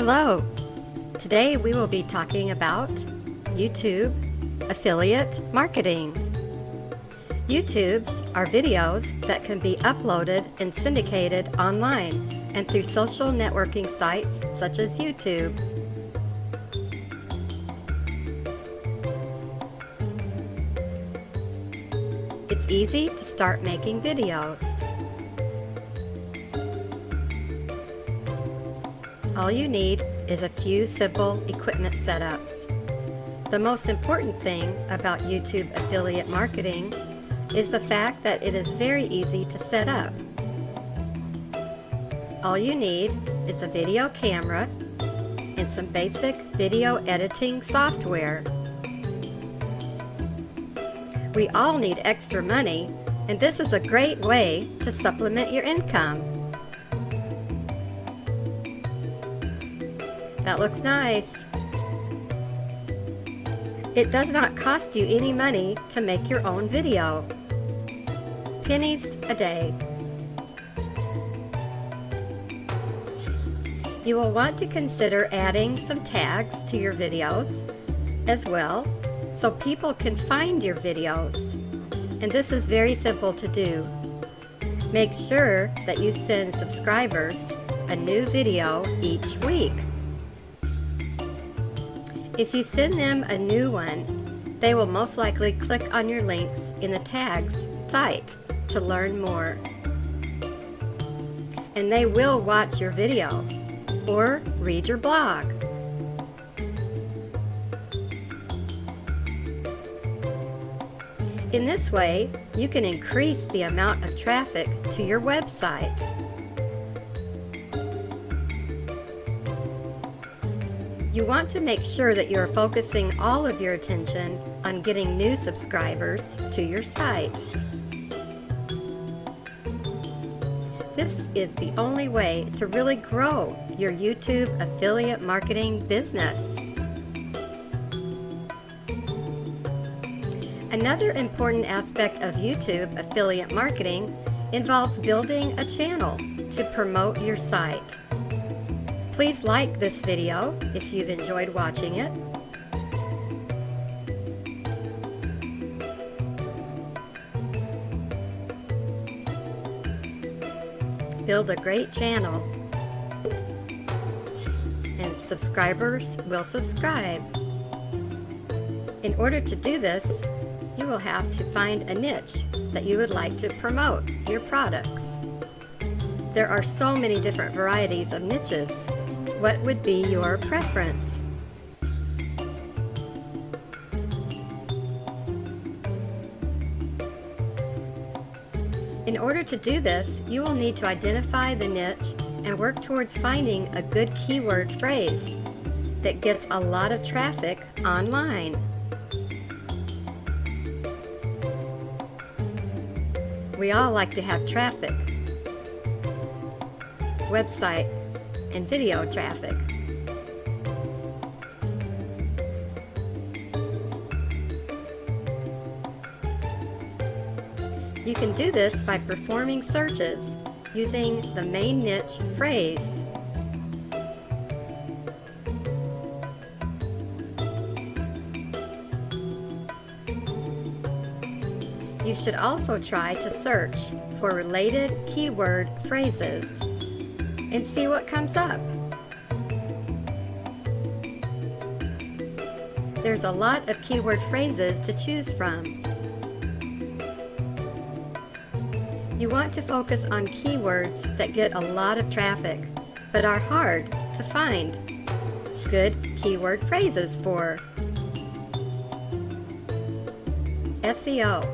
Hello! Today we will be talking about YouTube affiliate marketing. YouTubes are videos that can be uploaded and syndicated online and through social networking sites such as YouTube. It's easy to start making videos. All you need is a few simple equipment setups. The most important thing about YouTube affiliate marketing is the fact that it is very easy to set up. All you need is a video camera and some basic video editing software. We all need extra money, and this is a great way to supplement your income. That looks nice. It does not cost you any money to make your own video. Pennies a day. You will want to consider adding some tags to your videos as well, so people can find your videos. And this is very simple to do. Make sure that you send subscribers a new video each week. If you send them a new one, they will most likely click on your links in the tags site to learn more. And they will watch your video or read your blog. In this way, you can increase the amount of traffic to your website. You want to make sure that you are focusing all of your attention on getting new subscribers to your site. This is the only way to really grow your YouTube affiliate marketing business. Another important aspect of YouTube affiliate marketing involves building a channel to promote your site. Please like this video if you've enjoyed watching it. Build a great channel, and subscribers will subscribe. In order to do this, you will have to find a niche that you would like to promote your products. There are so many different varieties of niches. What would be your preference? In order to do this, you will need to identify the niche and work towards finding a good keyword phrase that gets a lot of traffic online. We all like to have traffic, website and video traffic. You can do this by performing searches using the main niche phrase. You should also try to search for related keyword phrases and see what comes up. There's a lot of keyword phrases to choose from. You want to focus on keywords that get a lot of traffic, but are hard to find good keyword phrases for. SEO.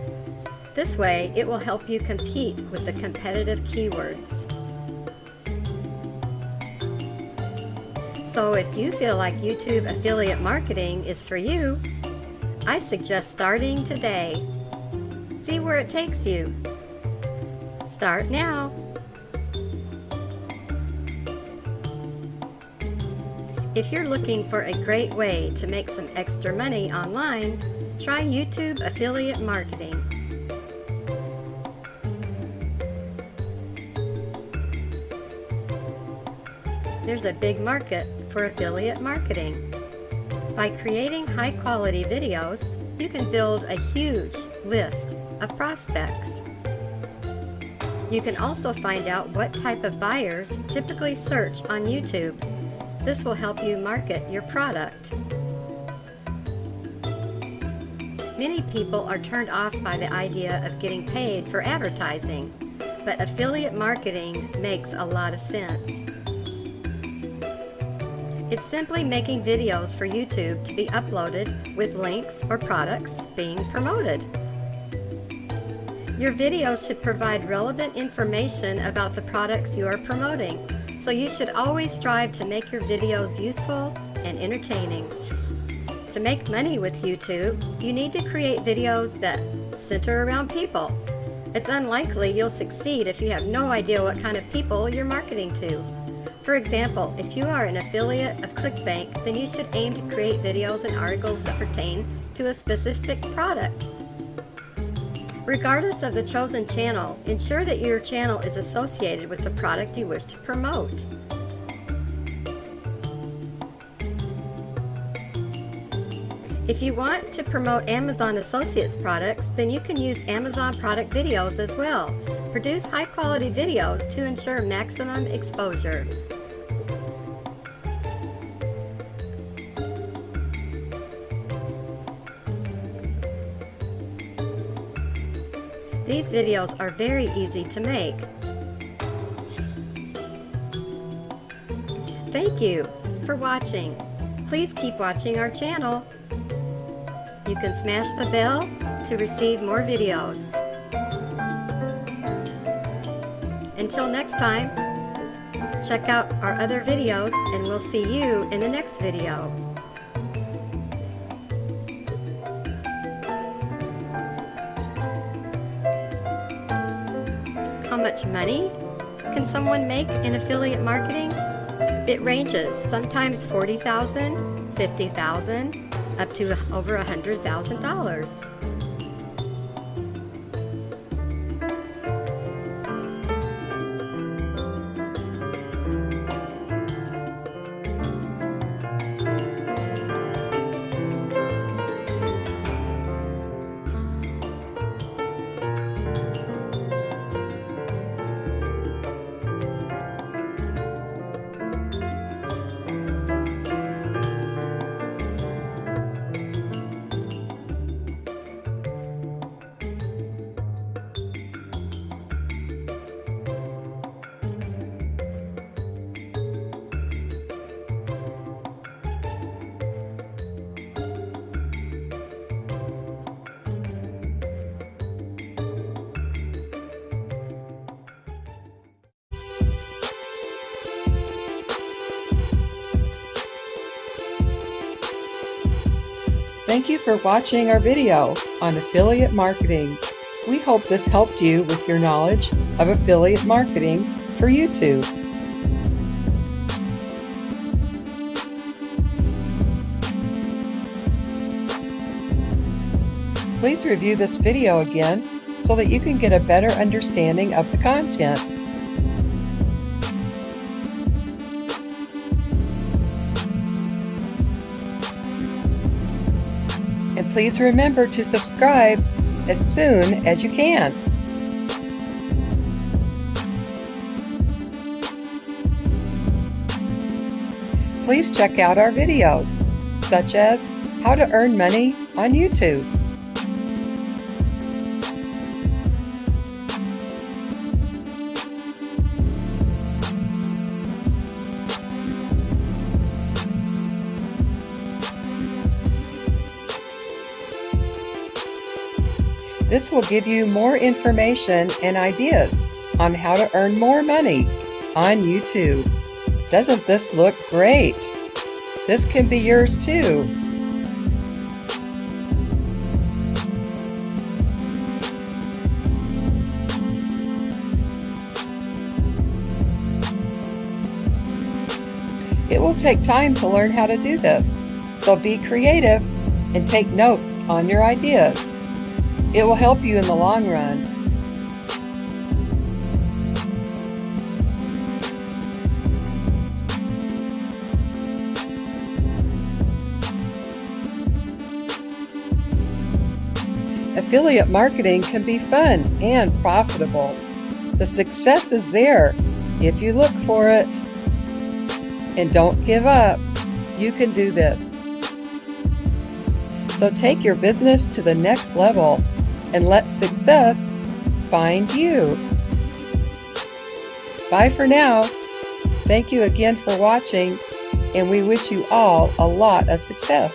This way, it will help you compete with the competitive keywords. So if you feel like YouTube affiliate marketing is for you, I suggest starting today. See where it takes you. Start now. If you're looking for a great way to make some extra money online, try YouTube affiliate marketing. there's a big market for affiliate marketing. By creating high-quality videos, you can build a huge list of prospects. You can also find out what type of buyers typically search on YouTube. This will help you market your product. Many people are turned off by the idea of getting paid for advertising, but affiliate marketing makes a lot of sense. It's simply making videos for YouTube to be uploaded with links or products being promoted. Your videos should provide relevant information about the products you are promoting, so you should always strive to make your videos useful and entertaining. To make money with YouTube, you need to create videos that center around people. It's unlikely you'll succeed if you have no idea what kind of people you're marketing to. For example, if you are an affiliate of ClickBank, then you should aim to create videos and articles that pertain to a specific product. Regardless of the chosen channel, ensure that your channel is associated with the product you wish to promote. If you want to promote Amazon Associates products, then you can use Amazon product videos as well. Produce high-quality videos to ensure maximum exposure. These videos are very easy to make. Thank you for watching. Please keep watching our channel. You can smash the bell to receive more videos. Until next time, check out our other videos and we'll see you in the next video. How much money can someone make in affiliate marketing? It ranges, sometimes $40,000, $50,000, up to over $100,000. Thank you for watching our video on affiliate marketing. We hope this helped you with your knowledge of affiliate marketing for YouTube. Please review this video again so that you can get a better understanding of the content. And please remember to subscribe as soon as you can. Please check out our videos, such as how to earn money on YouTube. This will give you more information and ideas on how to earn more money on YouTube. Doesn't this look great? This can be yours too. It will take time to learn how to do this, so be creative and take notes on your ideas. It will help you in the long run. Affiliate marketing can be fun and profitable. The success is there if you look for it. And don't give up. You can do this. So take your business to the next level and let success find you. Bye for now. Thank you again for watching, and we wish you all a lot of success.